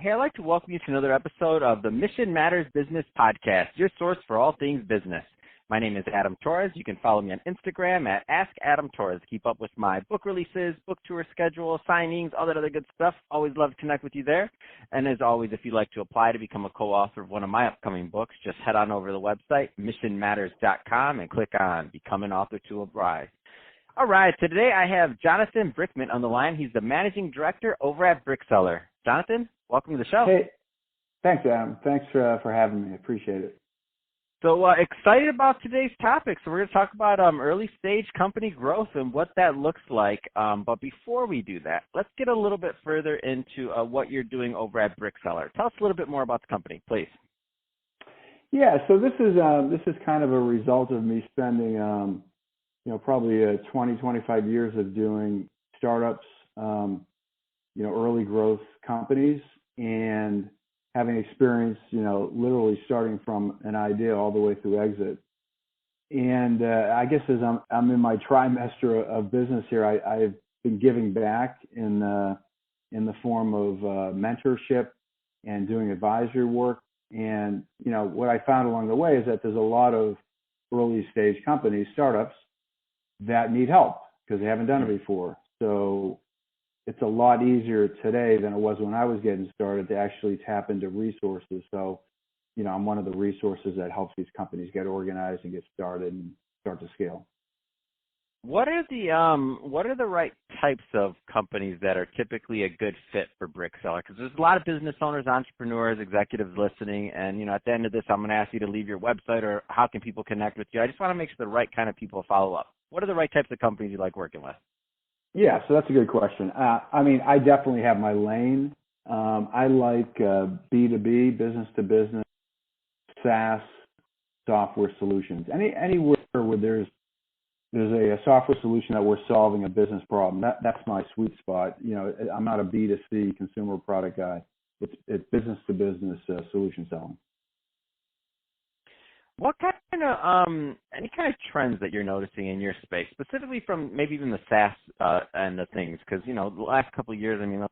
Hey, I'd like to welcome you to another episode of the Mission Matters Business Podcast, your source for all things business. My name is Adam Torres. You can follow me on Instagram at AskAdamTorres. Keep up with my book releases, book tour schedule, signings, all that other good stuff. Always love to connect with you there. And as always, if you'd like to apply to become a co-author of one of my upcoming books, just head on over to the website, missionmatters.com, and click on Become an Author to Apply. All right, so today I have Jonathan Brickman on the line. He's the managing director over at Brickseller. Jonathan, welcome to the show. Hey, thanks, Adam. Thanks for having me. I appreciate it. So excited about today's topic. So we're going to talk about early stage company growth and what that looks like. But before we do that, let's get a little bit further into what you're doing over at Brickseller. Tell us a little bit more about the company, please. Yeah, so this is kind of a result of me spending probably 20, 25 years of doing startups, early growth companies, and having experience, literally starting from an idea all the way through exit. And I guess as I'm in my trimester of business here, I've been giving back in the form of mentorship and doing advisory work. And, what I found along the way is that there's a lot of early stage companies, startups, that need help because they haven't done it before. So it's a lot easier today than it was when I was getting started to actually tap into resources. So, I'm one of the resources that helps these companies get organized and get started and start to scale. What are the right types of companies that are typically a good fit for Brickseller? Because there's a lot of business owners, entrepreneurs, executives listening, and at the end of this, I'm going to ask you to leave your website or how can people connect with you. I just want to make sure the right kind of people follow up. What are the right types of companies you like working with? Yeah, so that's a good question. I definitely have my lane. I like B2B, business to business, SaaS, software solutions. Anywhere where there's a software solution that we're solving a business problem. That's my sweet spot. I'm not a B2C consumer product guy. It's business to business solution selling. What kind of any kind of trends that you're noticing in your space, specifically from maybe even the SaaS end of things? Because the last couple of years, those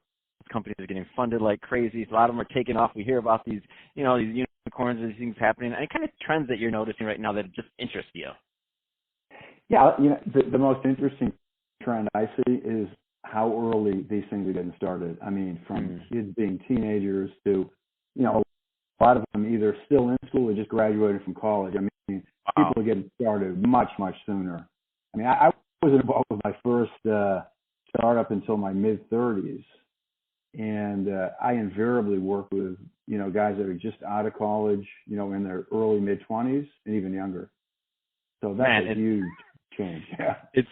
companies are getting funded like crazy. So a lot of them are taking off. We hear about these, these unicorns, these things happening. Any kind of trends that you're noticing right now that just interest you? Yeah, the most interesting trend I see is how early these things are getting started. From kids being teenagers to, a lot of them either still in school or just graduated from college. People are getting started much, much sooner. I wasn't involved with my first startup until my mid-30s. And I invariably work with, guys that are just out of college, in their early mid-20s and even younger. So that's a huge change. Yeah. It's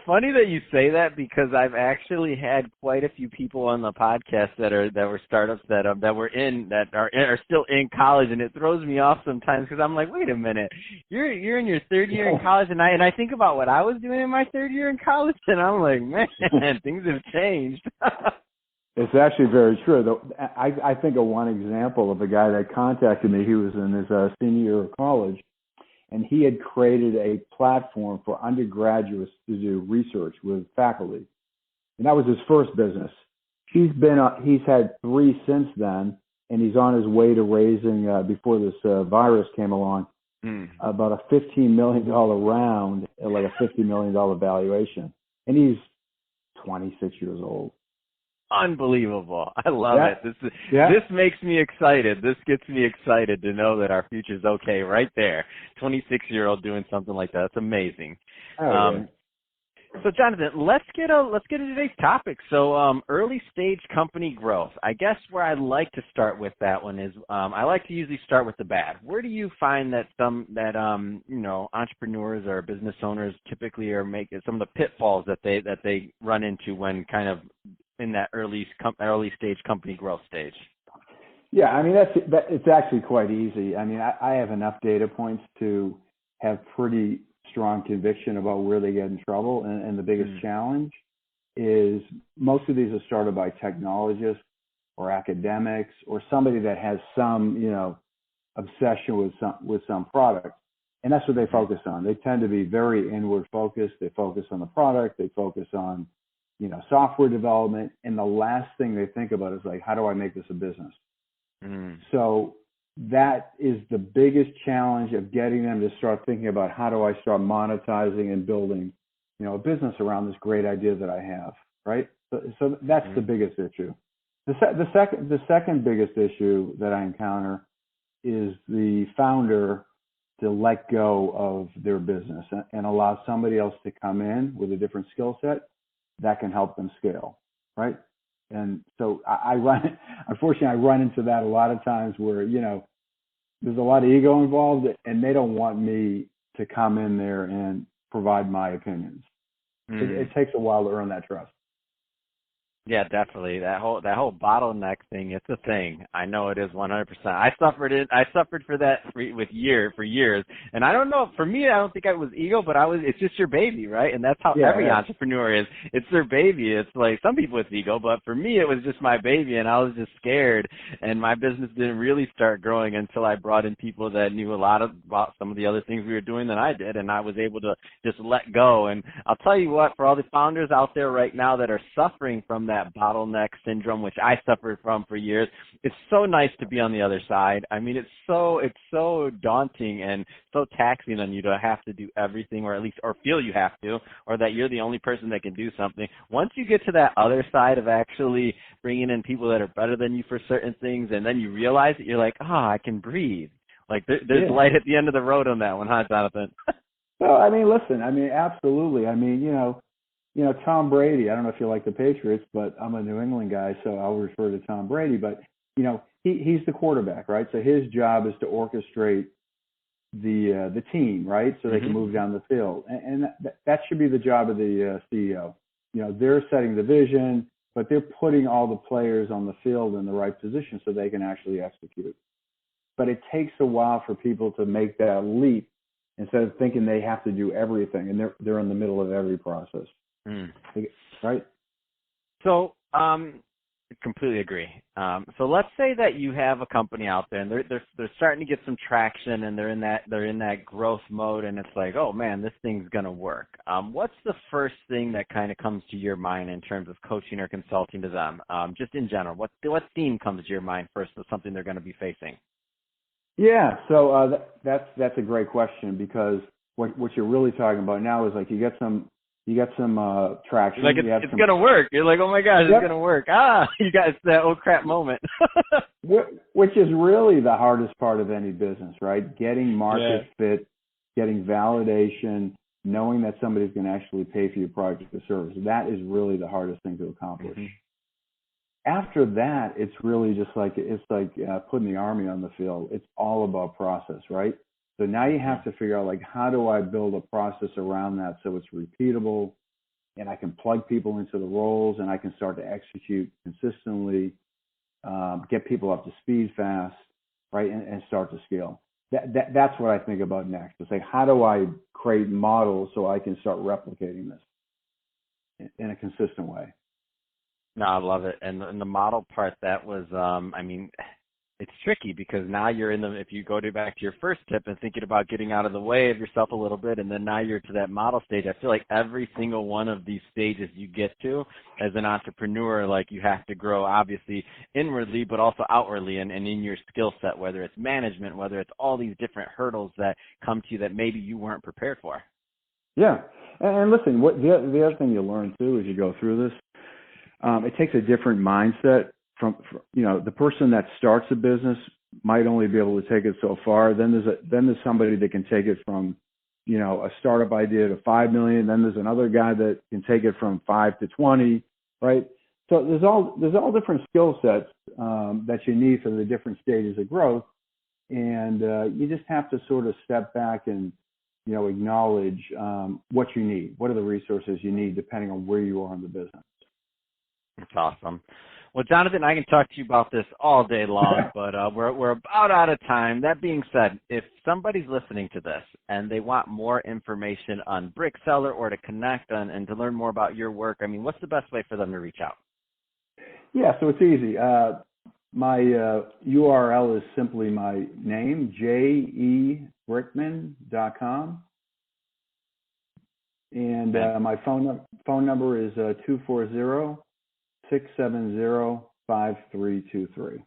funny that you say that because I've actually had quite a few people on the podcast that were startups that are still in college, and it throws me off sometimes because I'm like, wait a minute, you're in your third year in college, and I think about what I was doing in my third year in college, and I'm like, man, things have changed. It's actually very true. I think of one example of a guy that contacted me. He was in his senior year of college. And he had created a platform for undergraduates to do research with faculty. And that was his first business. He's had 3 since then, and he's on his way to raising, before this virus came along, about a $15 million round, like a $50 million valuation. And he's 26 years old. Unbelievable. I love it. This makes me excited. This gets me excited to know that our future's okay right there. 26-year-old doing something like that. That's amazing. So Jonathan, let's get into today's topic. So early stage company growth. I guess where I'd like to start with that one is I like to usually start with the bad. Where do you find that entrepreneurs or business owners typically are making some of the pitfalls that they run into when kind of in that early stage company growth stage? Yeah, it's actually quite easy. I have enough data points to have pretty strong conviction about where they get in trouble. And the biggest challenge is most of these are started by technologists or academics or somebody that has some, obsession with some product. And that's what they focus on. They tend to be very inward focused. They focus on the product. They focus on software development, and the last thing they think about is like, how do I make this a business? So that is the biggest challenge of getting them to start thinking about how do I start monetizing and building, a business around this great idea that I have, right? So that's the biggest issue. The second biggest issue that I encounter is the founder to let go of their business and allow somebody else to come in with a different skill set that can help them scale, right? And so unfortunately, I run into that a lot of times where, there's a lot of ego involved and they don't want me to come in there and provide my opinions. It takes a while to earn that trust. Yeah, definitely. That whole bottleneck thing, it's a thing. I know it is 100%. I suffered for that for years. And I don't know, for me, I don't think it was ego, but it's just your baby, right? And that's how every entrepreneur is. It's their baby. It's like some people it's ego, but for me, it was just my baby and I was just scared. And my business didn't really start growing until I brought in people that knew a lot about some of the other things we were doing than I did. And I was able to just let go. And I'll tell you what, for all the founders out there right now that are suffering from that bottleneck syndrome, which I suffered from for years, it's so nice to be on the other side. I mean, it's so daunting and so taxing on you to have to do everything, or feel you have to, or that you're the only person that can do something. Once you get to that other side of actually bringing in people that are better than you for certain things, and then you realize it, you're like, I can breathe. Like there's light at the end of the road on that one, huh, Jonathan? Well, listen, absolutely. Tom Brady, I don't know if you like the Patriots, but I'm a New England guy, so I'll refer to Tom Brady. But, he's the quarterback, right? So his job is to orchestrate the team, right? So they can move down the field. And that should be the job of the CEO. They're setting the vision, but they're putting all the players on the field in the right position so they can actually execute. But it takes a while for people to make that leap instead of thinking they have to do everything, and they're in the middle of every process. Right. So, completely agree. So let's say that you have a company out there and they're starting to get some traction and they're in that growth mode, and it's like, oh man, this thing's gonna work. What's the first thing that kind of comes to your mind in terms of coaching or consulting to them? Just in general, what theme comes to your mind first of something they're going to be facing? Yeah. So that's a great question, because what you're really talking about now is like you get some traction. Like it's going to work. You're like, oh my gosh, it's going to work. You got that oh crap moment. Which is really the hardest part of any business, right? Getting market fit, getting validation, knowing that somebody's going to actually pay for your product or service. That is really the hardest thing to accomplish. After that, it's really just like, putting the army on the field. It's all about process, right? So now you have to figure out, like, how do I build a process around that so it's repeatable and I can plug people into the roles and I can start to execute consistently, get people up to speed fast, right, and start to scale. That's what I think about next. It's like, how do I create models so I can start replicating this in a consistent way? No, I love it. And the model part, that was, it's tricky because now you're if you go back to your first tip and thinking about getting out of the way of yourself a little bit, and then now you're to that model stage. I feel like every single one of these stages you get to as an entrepreneur, like you have to grow obviously inwardly, but also outwardly and in your skill set, whether it's management, whether it's all these different hurdles that come to you that maybe you weren't prepared for. Yeah. And listen, the other thing you learn too as you go through this, it takes a different mindset. From the person that starts a business might only be able to take it so far. Then there's somebody that can take it from a startup idea to 5 million. Then there's another guy that can take it from 5 to 20, right? So there's all different skill sets that you need for the different stages of growth, and you just have to sort of step back and acknowledge what you need. What are the resources you need depending on where you are in the business? That's awesome. Well, Jonathan, I can talk to you about this all day long, but we're about out of time. That being said, if somebody's listening to this and they want more information on Brickseller or to connect and to learn more about your work, what's the best way for them to reach out? Yeah, so it's easy. My URL is simply my name, jebrickman.com. And my phone number is 240-670-5323.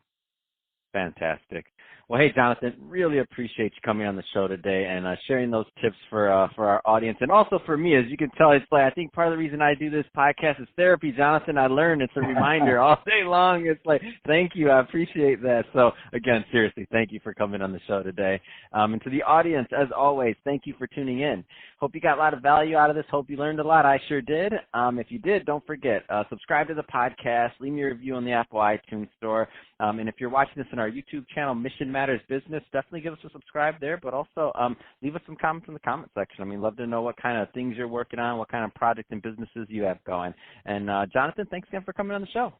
Fantastic. Well, hey, Jonathan, really appreciate you coming on the show today and sharing those tips for our audience and also for me. As you can tell, it's like I think part of the reason I do this podcast is therapy, Jonathan. I learn. It's a reminder all day long. It's like, thank you. I appreciate that. So, again, seriously, thank you for coming on the show today. And to the audience, as always, thank you for tuning in. Hope you got a lot of value out of this. Hope you learned a lot. I sure did. If you did, don't forget, subscribe to the podcast. Leave me a review on the Apple iTunes Store. And if you're watching this on our YouTube channel, Mission Matters Business, definitely give us a subscribe there, but also leave us some comments in the comment section. I mean, love to know what kind of things you're working on, what kind of projects and businesses you have going. And Jonathan, thanks again for coming on the show.